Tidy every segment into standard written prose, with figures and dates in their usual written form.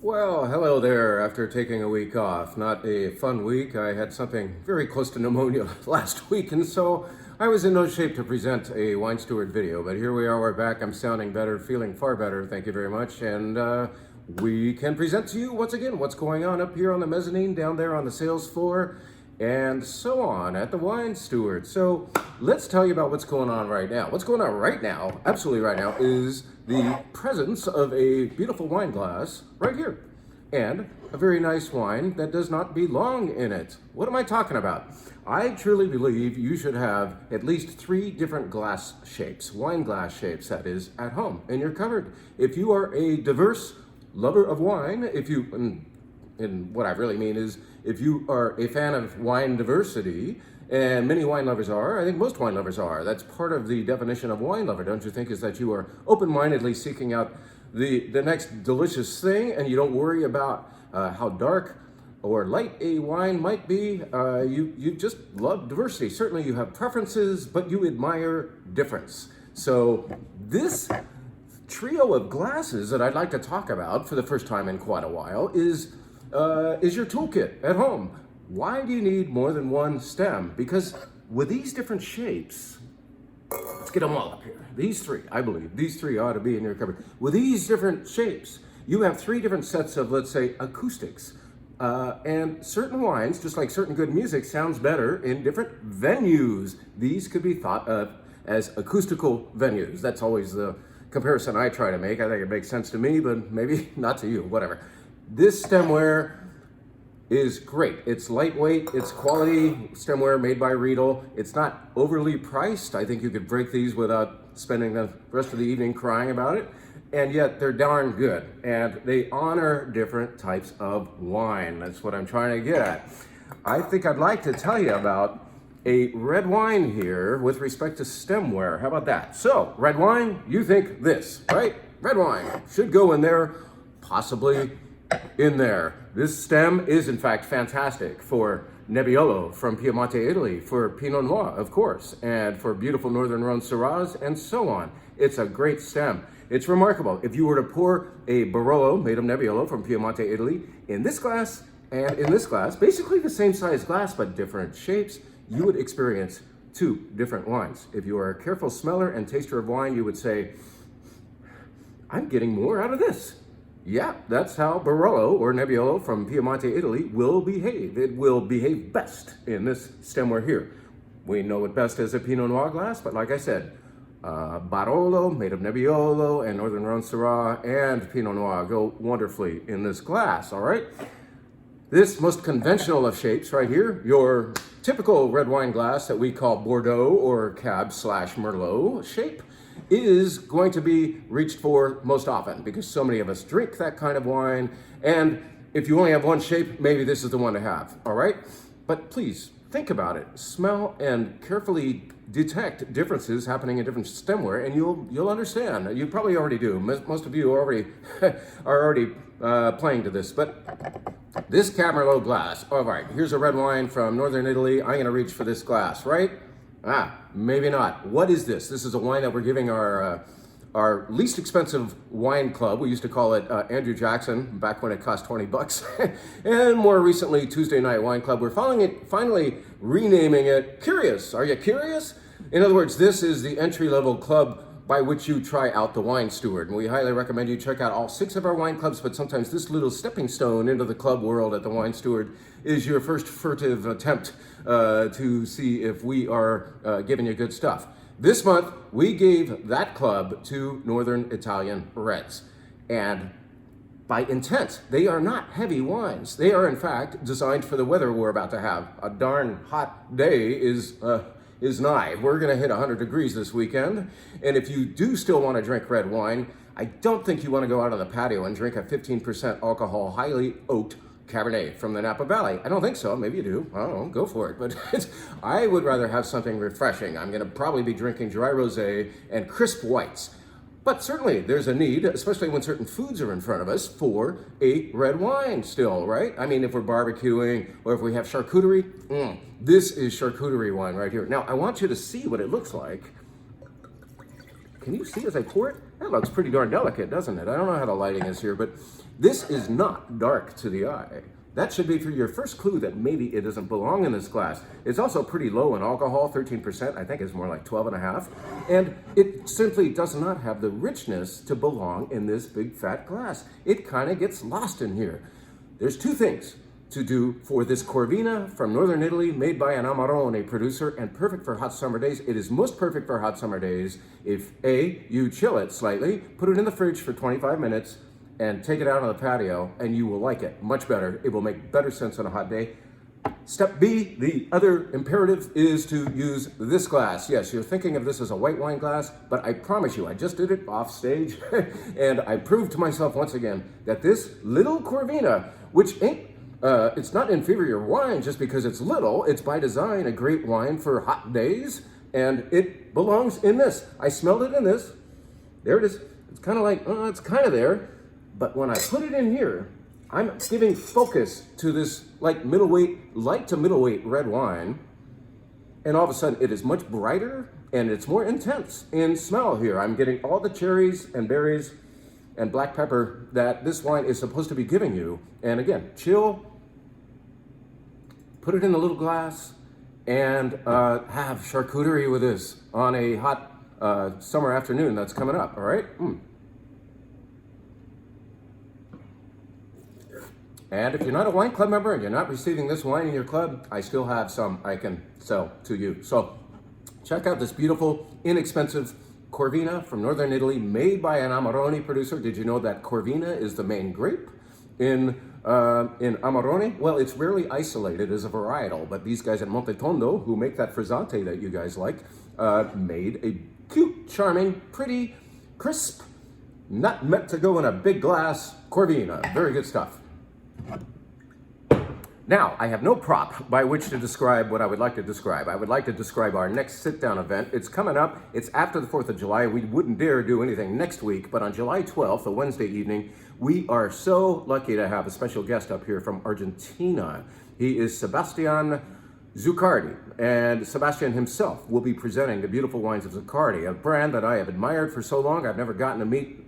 Well, hello there. After taking a week off, not a fun week. I had something very close to pneumonia last week, and so I was in no shape to present a wine steward video. But here we are, we're back. I'm sounding better, feeling far better. Thank you very much. And we can present to you once again what's going on up here on the mezzanine, down there on the sales floor, and so on at the Wine Steward. So let's tell you about what's going on right now. What's going on right now, absolutely right now, is the presence of a beautiful wine glass right here and a very nice wine that does not belong in it. What am I talking about? I truly believe you should have at least 3 different glass shapes, wine glass shapes that is, at home in your cupboard. If you are a diverse lover of wine, and what I really mean is, if you are a fan of wine diversity, and many wine lovers are, I think most wine lovers are, that's part of the definition of wine lover, don't you think, is that you are open-mindedly seeking out the next delicious thing, and you don't worry about how dark or light a wine might be. You just love diversity. Certainly you have preferences, but you admire difference. So this trio of glasses that I'd like to talk about for the first time in quite a while is your toolkit at home. Why do you need more than one stem? Because with these different shapes, let's get them all up here. These 3, I believe, these 3 ought to be in your cupboard. With these different shapes, you have 3 different sets of, let's say, acoustics. And certain wines, just like certain good music, sounds better in different venues. These could be thought of as acoustical venues. That's always the comparison I try to make. I think it makes sense to me, but maybe not to you, whatever. This stemware is great. It's lightweight, it's quality stemware made by Riedel. It's not overly priced. I think you could break these without spending the rest of the evening crying about it. And yet they're darn good. And they honor different types of wine. That's what I'm trying to get at. I think I'd like to tell you about a red wine here with respect to stemware. How about that? So, red wine, you think this, right? Red wine should go in there, possibly in there. This stem is in fact fantastic for Nebbiolo from Piemonte, Italy, for Pinot Noir, of course, and for beautiful Northern Rhone Syrahs, and so on. It's a great stem. It's remarkable. If you were to pour a Barolo made of Nebbiolo from Piemonte, Italy, in this glass and in this glass, basically the same size glass but different shapes, you would experience 2 different wines. If you are a careful smeller and taster of wine, you would say, I'm getting more out of this. Yeah, that's how Barolo or Nebbiolo from Piemonte, Italy will behave. It will behave best in this stemware here. We know it best as a Pinot Noir glass, but like I said, Barolo made of Nebbiolo and Northern Rhone Syrah and Pinot Noir go wonderfully in this glass, all right? This most conventional of shapes right here, your typical red wine glass that we call Bordeaux or Cab/Merlot shape, is going to be reached for most often because so many of us drink that kind of wine. And if you only have one shape, maybe this is the one to have, all right? But please think about it. Smell and carefully detect differences happening in different stemware, and you'll understand. You probably already do. Most of you are already playing to this. But this Cab Merlot glass, all right, here's a red wine from Northern Italy. I'm gonna reach for this glass, right? Maybe not. What is this? This is a wine that we're giving our least expensive wine club. We used to call it Andrew Jackson back when it cost 20 bucks. And more recently, Tuesday Night Wine Club. We're finally renaming it Curious. Are you curious? In other words, this is the entry-level club by which you try out the Wine Steward. And we highly recommend you check out all 6 of our wine clubs, but sometimes this little stepping stone into the club world at the Wine Steward is your first furtive attempt to see if we are giving you good stuff. This month, we gave that club to Northern Italian Reds. And by intent, they are not heavy wines. They are, in fact, designed for the weather we're about to have. A darn hot day is nigh. We're gonna hit 100 degrees this weekend. And if you do still wanna drink red wine, I don't think you wanna go out on the patio and drink a 15% alcohol, highly oaked Cabernet from the Napa Valley. I don't think so. Maybe you do. I don't know. Go for it. But I would rather have something refreshing. I'm gonna probably be drinking dry rosé and crisp whites. But certainly there's a need, especially when certain foods are in front of us, for a red wine still, right? I mean, if we're barbecuing or if we have charcuterie, this is charcuterie wine right here. Now, I want you to see what it looks like. Can you see as I pour it? That looks pretty darn delicate, doesn't it? I don't know how the lighting is here, but this is not dark to the eye. That should be for your first clue that maybe it doesn't belong in this glass. It's also pretty low in alcohol, 13%. I think it's more like 12.5. And it simply does not have the richness to belong in this big fat glass. It kind of gets lost in here. There's two things to do for this Corvina from Northern Italy, made by an Amarone producer and perfect for hot summer days. It is most perfect for hot summer days if A, you chill it slightly, put it in the fridge for 25 minutes, and take it out on the patio, and you will like it much better. It will make better sense on a hot day. Step B, the other imperative is to use this glass. Yes, you're thinking of this as a white wine glass, but I promise you, I just did it off stage, and I proved to myself once again that this little Corvina, which ain't, it's not inferior wine just because it's little, it's by design a great wine for hot days, and it belongs in this. I smelled it in this. There it is. It's kind of like, it's kind of there. But when I put it in here, I'm giving focus to this like middleweight, light to middleweight red wine. And all of a sudden it is much brighter and it's more intense in smell here. I'm getting all the cherries and berries and black pepper that this wine is supposed to be giving you. And again, chill, put it in a little glass, and have charcuterie with this on a hot summer afternoon that's coming up, all right? And if you're not a wine club member and you're not receiving this wine in your club, I still have some I can sell to you. So check out this beautiful, inexpensive Corvina from Northern Italy, made by an Amarone producer. Did you know that Corvina is the main grape in Amarone? Well, it's rarely isolated as a varietal, but these guys at Montetondo, who make that frizzante that you guys like, made a cute, charming, pretty, crisp, not meant to go in a big glass Corvina. Very good stuff. Now, I have no prop by which to describe what I would like to describe. I would like to describe our next sit-down event. It's coming up. It's after the 4th of July. We wouldn't dare do anything next week, but on July 12th, a Wednesday evening, we are so lucky to have a special guest up here from Argentina. He is Sebastian Zuccardi, and Sebastian himself will be presenting the beautiful wines of Zuccardi, a brand that I have admired for so long. I've never gotten to meet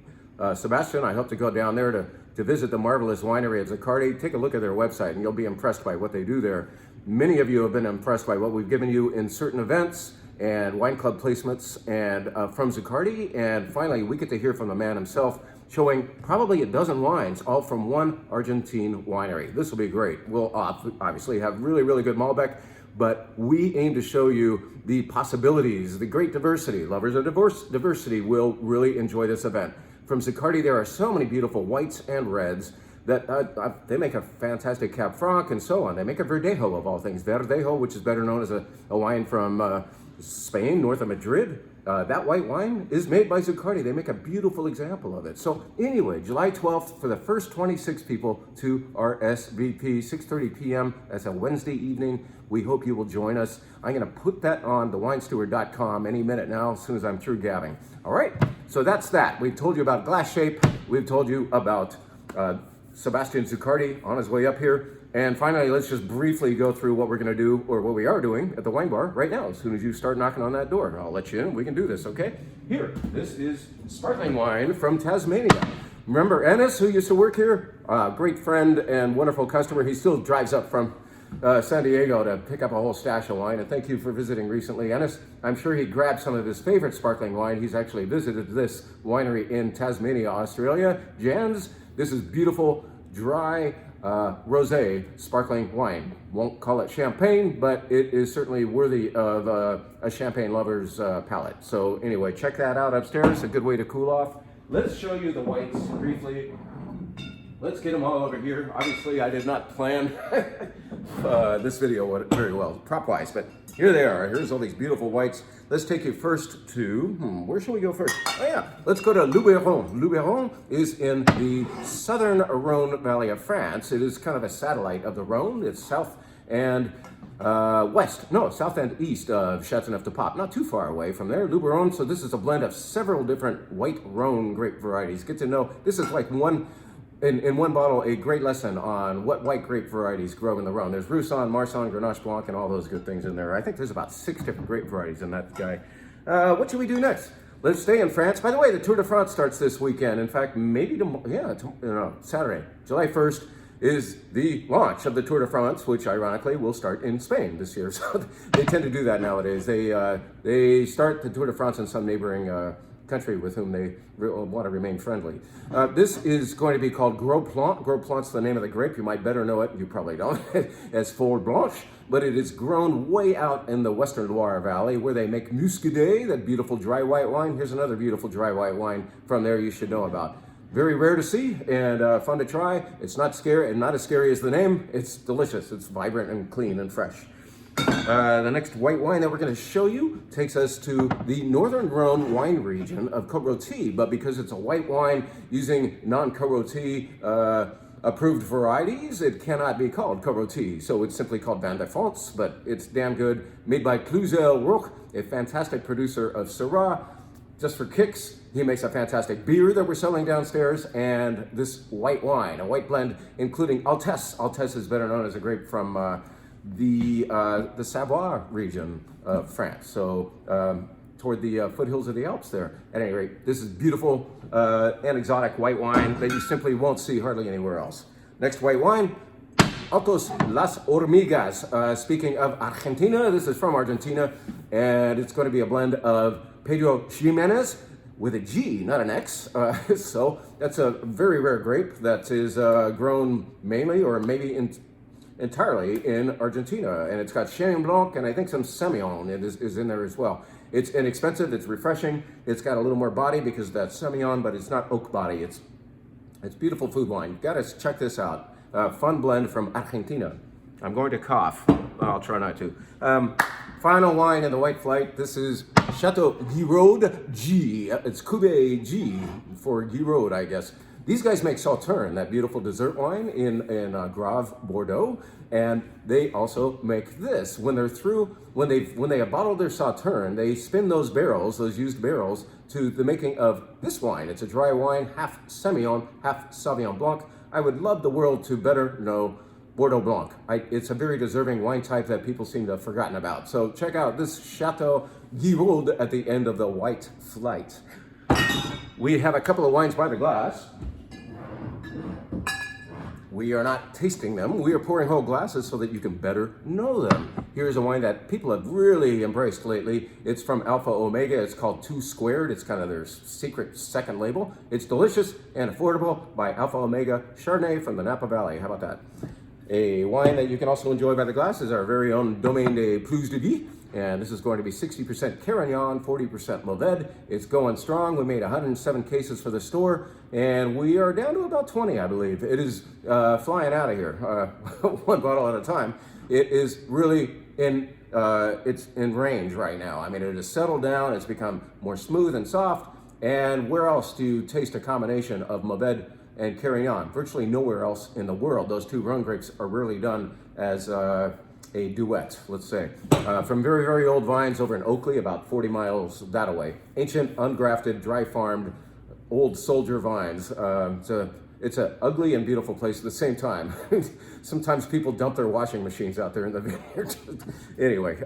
Sebastian. I hope to go down there to visit the marvelous winery at Zuccardi. Take a look at their website and you'll be impressed by what they do there. Many of you have been impressed by what we've given you in certain events and wine club placements and from Zuccardi. And finally, we get to hear from the man himself, showing probably a dozen wines, all from one Argentine winery. This will be great. We'll obviously have really, really good Malbec, but we aim to show you the possibilities, the great diversity. Lovers of diversity will really enjoy this event. From Zuccardi, there are so many beautiful whites and reds that they make a fantastic Cab Franc and so on. They make a Verdejo of all things. Verdejo, which is better known as a wine from Spain, north of Madrid. That white wine is made by Zuccardi. They make a beautiful example of it. So anyway, July 12th, for the first 26 people to RSVP, 6:30 p.m. That's a Wednesday evening. We hope you will join us. I'm going to put that on thewinesteward.com any minute now, as soon as I'm through gabbing. All right, so that's that. We've told you about glass shape. We've told you about Sebastian Zuccardi on his way up here. And finally, let's just briefly go through what we're going to do, or what we are doing at the wine bar right now. As soon as you start knocking on that door, I'll let you in. We can do this, okay? Here, this is sparkling wine from Tasmania. Remember Ennis, who used to work here? Great friend and wonderful customer. He still drives up from San Diego to pick up a whole stash of wine. And thank you for visiting recently, Ennis. I'm sure he grabbed some of his favorite sparkling wine. He's actually visited this winery in Tasmania, Australia. Jan's, this is beautiful, dry, rosé sparkling wine. Won't call it champagne, but it is certainly worthy of a champagne lover's palate. So anyway, check that out upstairs. A good way to cool off. Let's show you the whites briefly. Let's get them all over here. Obviously, I did not plan this video very well, prop-wise, but here they are. Here's all these beautiful whites. Let's take you first to, where should we go first? Oh yeah, let's go to Luberon. Luberon is in the southern Rhone Valley of France. It is kind of a satellite of the Rhone. It's south and south and east of Châteauneuf-du-Pape, not too far away from there, Luberon. So this is a blend of several different white Rhone grape varieties. Get to know, this is like in one bottle, a great lesson on what white grape varieties grow in the Rhone. There's Roussanne, Marsanne, Grenache Blanc, and all those good things in there. I think there's about 6 different grape varieties in that guy. What should we do next? Let's stay in France. By the way, the Tour de France starts this weekend. In fact, maybe Saturday, July 1st is the launch of the Tour de France, which ironically will start in Spain this year. So they tend to do that nowadays. They start the Tour de France in some neighboring country with whom they want to remain friendly. This is going to be called Gros Plant. Gros Plant's the name of the grape. You might better know it, you probably don't, as Folle Blanche, but it is grown way out in the Western Loire Valley where they make Muscadet, that beautiful dry white wine. Here's another beautiful dry white wine from there you should know about. Very rare to see and fun to try. It's not scary and not as scary as the name. It's delicious. It's vibrant and clean and fresh. The next white wine that we're going to show you takes us to the Northern Rhone wine region of Côte-Rôtie, but because it's a white wine using non-Côte-Rôtie approved varieties, it cannot be called Côte-Rôtie, so it's simply called Vin de France, but it's damn good. Made by Cluzel-Roch, a fantastic producer of Syrah. Just for kicks, he makes a fantastic beer that we're selling downstairs, and this white wine, a white blend, including Altesse. Altesse is better known as a grape from the Savoie region of France, so toward the foothills of the Alps there. At any rate, this is beautiful and exotic white wine that you simply won't see hardly anywhere else. Next white wine, Altos Las Hormigas. Speaking of Argentina, this is from Argentina, and it's going to be a blend of Pedro Ximénez with a G, not an X. So that's a very rare grape that is grown mainly or maybe entirely in Argentina, and it's got Chenin Blanc and I think some Semillon is in there as well. It's inexpensive, it's refreshing, it's got a little more body because that's Semillon, but it's not oak body. It's beautiful food wine. You've got to check this out. Fun blend from Argentina. I'm going to cough. I'll try not to. Final wine in the white flight. This is Chateau Guiraud G. It's Cuvée G for Guiraud, I guess. These guys make Sauterne, that beautiful dessert wine in Grave, Bordeaux, and they also make this. When they're through, when they have bottled their Sauterne, they spin those barrels, those used barrels, to the making of this wine. It's a dry wine, half Semillon, half Sauvignon Blanc. I would love the world to better know Bordeaux Blanc. It's a very deserving wine type that people seem to have forgotten about. So check out this Chateau Guiraud at the end of the white flight. We have a couple of wines by the glass. We are not tasting them. We are pouring whole glasses so that you can better know them. Here's a wine that people have really embraced lately. It's from Alpha Omega. It's called 2 Squared. It's kind of their secret second label. It's delicious and affordable by Alpha Omega Chardonnay from the Napa Valley. How about that? A wine that you can also enjoy by the glass is our very own Domaine des Plus de Vie. And this is going to be 60% Carignan, 40% Mourvedre. It's going strong. We made 107 cases for the store, and we are down to about 20, I believe. It is flying out of here, one bottle at a time. It is really it's in range right now. I mean, it has settled down. It's become more smooth and soft. And where else do you taste a combination of Mourvedre and Carignan? Virtually nowhere else in the world. Those two Rhone grapes are really done as a duet, let's say. From very, very old vines over in Oakley, about 40 miles that away. Ancient, ungrafted, dry farmed, old soldier vines. It's an ugly and beautiful place at the same time. Sometimes people dump their washing machines out there in the vineyard. Anyway,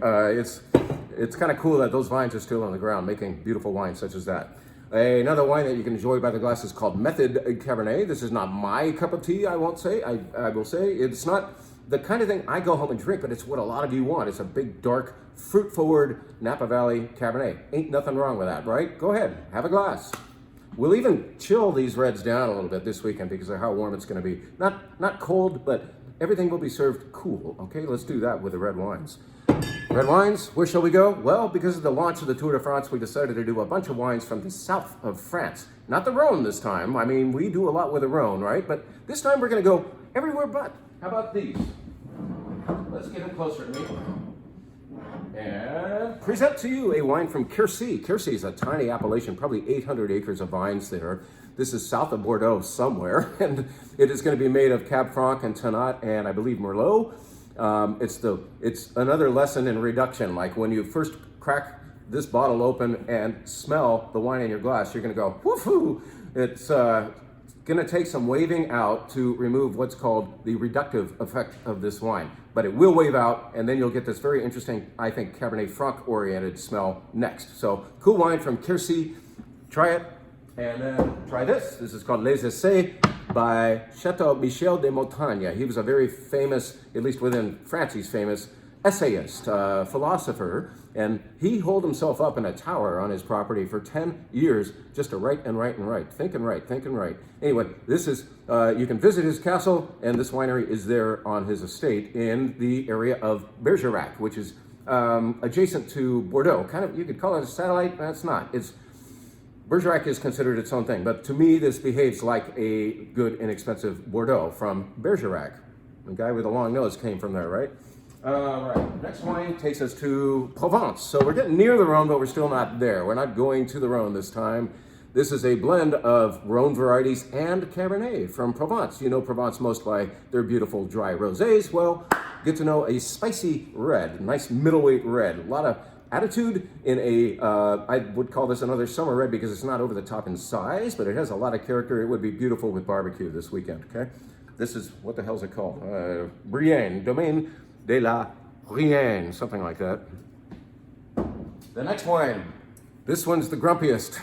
it's kind of cool that those vines are still on the ground making beautiful wines such as that. Another wine that you can enjoy by the glass is called Method Cabernet. This is not my cup of tea, I will say. It's not the kind of thing I go home and drink, but it's what a lot of you want. It's a big, dark, fruit-forward Napa Valley Cabernet. Ain't nothing wrong with that, right? Go ahead, have a glass. We'll even chill these reds down a little bit this weekend because of how warm it's going to be. Not cold, but everything will be served cool, okay? Let's do that with the red wines. Red wines, where shall we go? Well, because of the launch of the Tour de France, we decided to do a bunch of wines from the south of France. Not the Rhone this time. I mean, we do a lot with the Rhone, right? But this time we're going to go everywhere but. How about these? Let's get them closer to me. And present to you a wine from Quercy. Quercy is a tiny appellation, probably 800 acres of vines there. This is south of Bordeaux somewhere, and it is going to be made of Cab Franc and Tannat and I believe Merlot. It's another lesson in reduction. Like when you first crack this bottle open and smell the wine in your glass, you're going to go, woohoo! It's got going to take some waving out to remove what's called the reductive effect of this wine. But it will wave out, and then you'll get this very interesting, I think, Cabernet Franc-oriented smell next. So, cool wine from Quercy. Try it, and then try this. This is called Les Essais by Chateau Michel de Montaigne. He was a very famous, at least within France, he's famous, essayist, philosopher, and he holed himself up in a tower on his property for 10 years just to write and write and write, think and write, think and write. Anyway, this is, you can visit his castle, and this winery is there on his estate in the area of Bergerac, which is adjacent to Bordeaux. Kind of, you could call it a satellite, but it's not. Bergerac is considered its own thing, but to me, this behaves like a good, inexpensive Bordeaux from Bergerac. The guy with the long nose came from there, right? Right, next wine takes us to Provence. So we're getting near the Rhone, but we're still not there. We're not going to the Rhone this time. This is a blend of Rhone varieties and Cabernet from Provence. You know Provence most by their beautiful dry rosés. Well, get to know a spicy red, nice middleweight red. A lot of attitude in a, I would call this another summer red because it's not over the top in size, but it has a lot of character. It would be beautiful with barbecue this weekend, okay? This is, what the hell's it called? Brienne, Domaine de la Brienne, something like that. The next wine, this one's the grumpiest.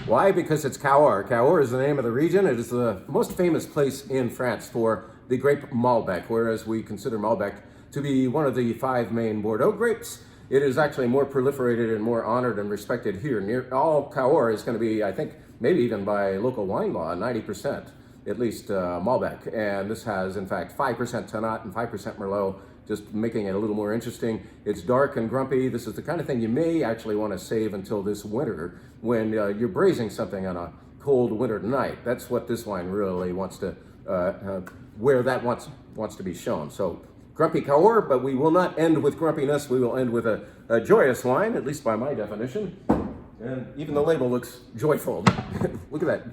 Why? Because it's Cahors. Cahors is the name of the region. It is the most famous place in France for the grape Malbec, whereas we consider Malbec to be one of the 5 main Bordeaux grapes. It is actually more proliferated and more honored and respected here. Near all Cahors is going to be, I think, maybe even by local wine law, 90%, at least Malbec. And this has, in fact, 5% Tannat and 5% Merlot, just making it a little more interesting. It's dark and grumpy. This is the kind of thing you may actually want to save until this winter when you're braising something on a cold winter night. That's what this wine really wants to, where that wants to be shown. So grumpy Cahors, but we will not end with grumpiness. We will end with a joyous wine, at least by my definition. And even the label looks joyful. Look at that.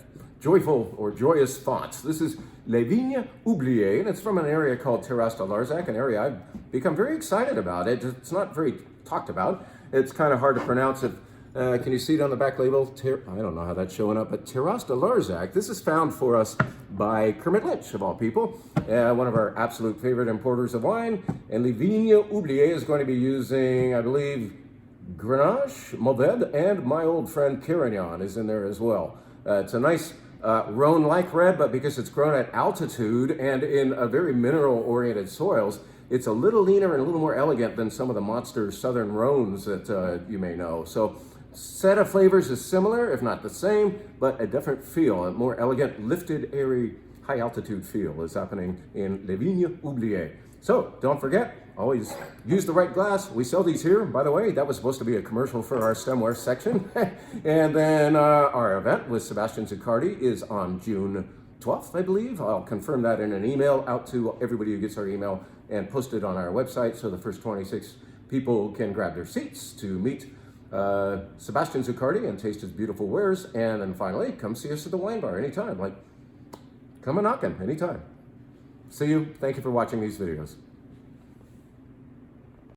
Joyful or joyous fonts. This is Les Vignes Oubliées, and it's from an area called Terrasse de Larzac, an area I've become very excited about. It's not very talked about. It's kind of hard to pronounce it. Can you see it on the back label? I don't know how that's showing up, but Terrasse de Larzac. This is found for us by Kermit Lynch, of all people, one of our absolute favorite importers of wine. And Les Vignes Oubliées is going to be using, I believe, Grenache, Mourvedre, and my old friend Carignan is in there as well. It's a nice Rhone-like red, but because it's grown at altitude and in a very mineral-oriented soils, it's a little leaner and a little more elegant than some of the monster southern Rhones that you may know. So, set of flavors is similar, if not the same, but a different feel, a more elegant, lifted, airy, high-altitude feel is happening in Les Vignes Oubliées. So, don't forget, always use the right glass. We sell these here, by the way. That was supposed to be a commercial for our stemware section. And then our event with Sebastian Zuccardi is on June 12th, I believe. I'll confirm that in an email out to everybody who gets our email and post it on our website so the first 26 people can grab their seats to meet Sebastian Zuccardi and taste his beautiful wares. And then finally, come see us at the wine bar anytime. Like, come a knockin' anytime. See you. Thank you for watching these videos.